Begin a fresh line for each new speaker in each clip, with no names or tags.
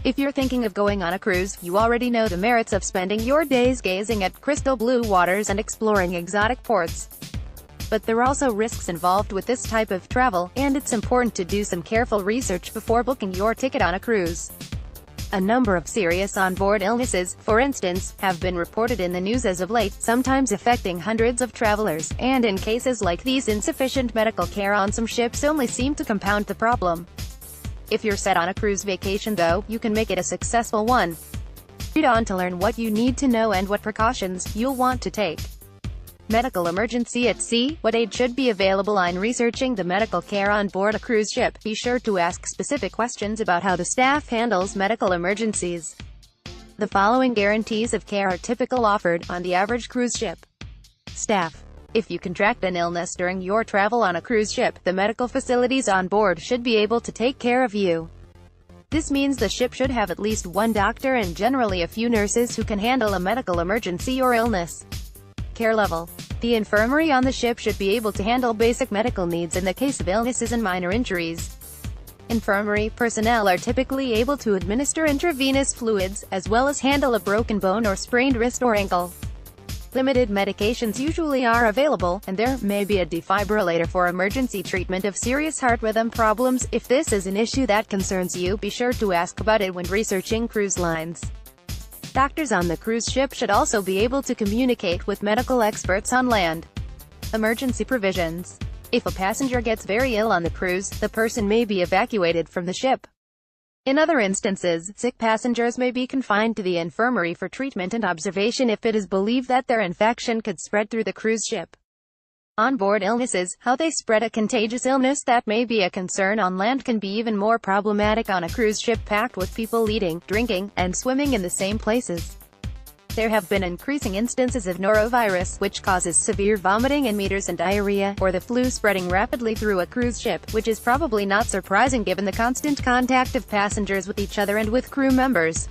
If you're thinking of going on a cruise, you already know the merits of spending your days gazing at crystal blue waters and exploring exotic ports. But there are also risks involved with this type of travel, and it's important to do some careful research before booking your ticket on a cruise. A number of serious onboard illnesses, for instance, have been reported in the news as of late, sometimes affecting hundreds of travelers, and in cases like these, insufficient medical care on some ships only seem to compound the problem. If you're set on a cruise vacation though, you can make it a successful one. Read on to learn what you need to know and what precautions you'll want to take. Medical emergency at sea. What aid should be available? In researching the medical care on board a cruise ship, be sure to ask specific questions about how the staff handles medical emergencies. The following guarantees of care are typical offered on the average cruise ship. Staff. If you contract an illness during your travel on a cruise ship, the medical facilities on board should be able to take care of you. This means the ship should have at least one doctor and generally a few nurses who can handle a medical emergency or illness. Care level. The infirmary on the ship should be able to handle basic medical needs in the case of illnesses and minor injuries. Infirmary personnel are typically able to administer intravenous fluids, as well as handle a broken bone or sprained wrist or ankle. Limited medications usually are available, and there may be a defibrillator for emergency treatment of serious heart rhythm problems. If this is an issue that concerns you, be sure to ask about it when researching cruise lines. Doctors on the cruise ship should also be able to communicate with medical experts on land. Emergency provisions. If a passenger gets very ill on the cruise, the person may be evacuated from the ship. In other instances, sick passengers may be confined to the infirmary for treatment and observation if it is believed that their infection could spread through the cruise ship. Onboard illnesses. How they spread. A contagious illness that may be a concern on land can be even more problematic on a cruise ship packed with people eating, drinking, and swimming in the same places. There have been increasing instances of norovirus, which causes severe vomiting in meters and diarrhea, or the flu spreading rapidly through a cruise ship, which is probably not surprising given the constant contact of passengers with each other and with crew members.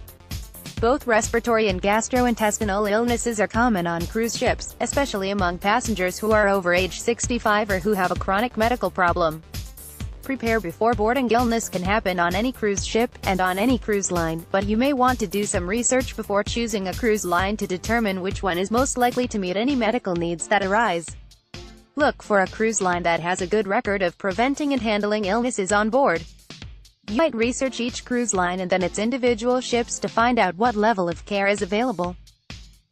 Both respiratory and gastrointestinal illnesses are common on cruise ships, especially among passengers who are over age 65 or who have a chronic medical problem. Prepare before boarding. Illness can happen on any cruise ship, and on any cruise line, but you may want to do some research before choosing a cruise line to determine which one is most likely to meet any medical needs that arise. Look for a cruise line that has a good record of preventing and handling illnesses on board. You might research each cruise line and then its individual ships to find out what level of care is available.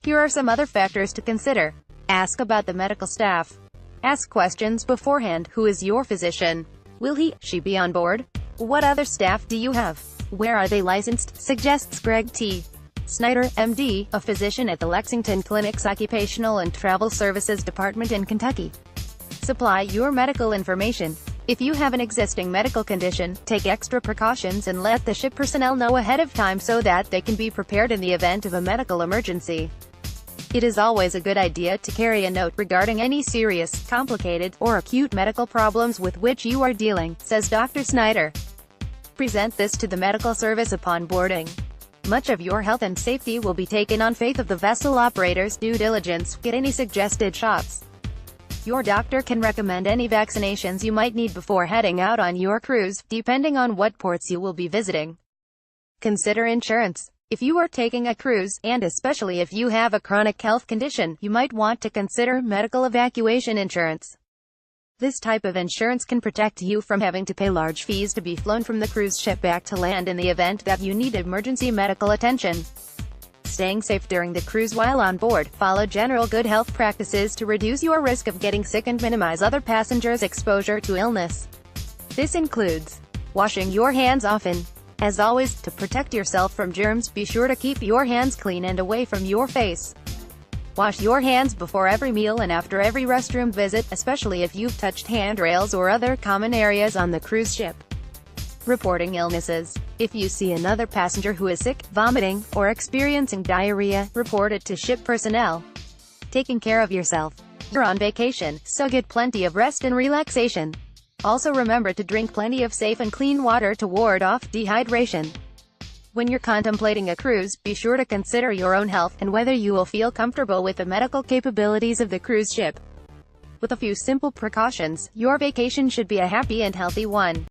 Here are some other factors to consider. Ask about the medical staff. Ask questions beforehand. Who is your physician? Will she be on board? What other staff do you have? Where are they licensed? Suggests Greg T. Snyder, MD, a physician at the Lexington Clinic's Occupational and Travel Services Department in Kentucky. Supply your medical information. If you have an existing medical condition, take extra precautions and let the ship personnel know ahead of time so that they can be prepared in the event of a medical emergency. It is always a good idea to carry a note regarding any serious, complicated, or acute medical problems with which you are dealing, says Dr. Snyder. Present this to the medical service upon boarding. Much of your health and safety will be taken on faith of the vessel operator's due diligence. Get any suggested shots. Your doctor can recommend any vaccinations you might need before heading out on your cruise, depending on what ports you will be visiting. Consider insurance. If you are taking a cruise, and especially if you have a chronic health condition, you might want to consider medical evacuation insurance. This type of insurance can protect you from having to pay large fees to be flown from the cruise ship back to land in the event that you need emergency medical attention. Staying safe during the cruise. While on board, follow general good health practices to reduce your risk of getting sick and minimize other passengers' exposure to illness. This includes washing your hands often. As always, to protect yourself from germs, be sure to keep your hands clean and away from your face. Wash your hands before every meal and after every restroom visit, especially if you've touched handrails or other common areas on the cruise ship. Reporting illnesses. If you see another passenger who is sick, vomiting, or experiencing diarrhea, report it to ship personnel. Taking care of yourself. You're on vacation, so get plenty of rest and relaxation. Also remember to drink plenty of safe and clean water to ward off dehydration. When you're contemplating a cruise, be sure to consider your own health, and whether you will feel comfortable with the medical capabilities of the cruise ship. With a few simple precautions, your vacation should be a happy and healthy one.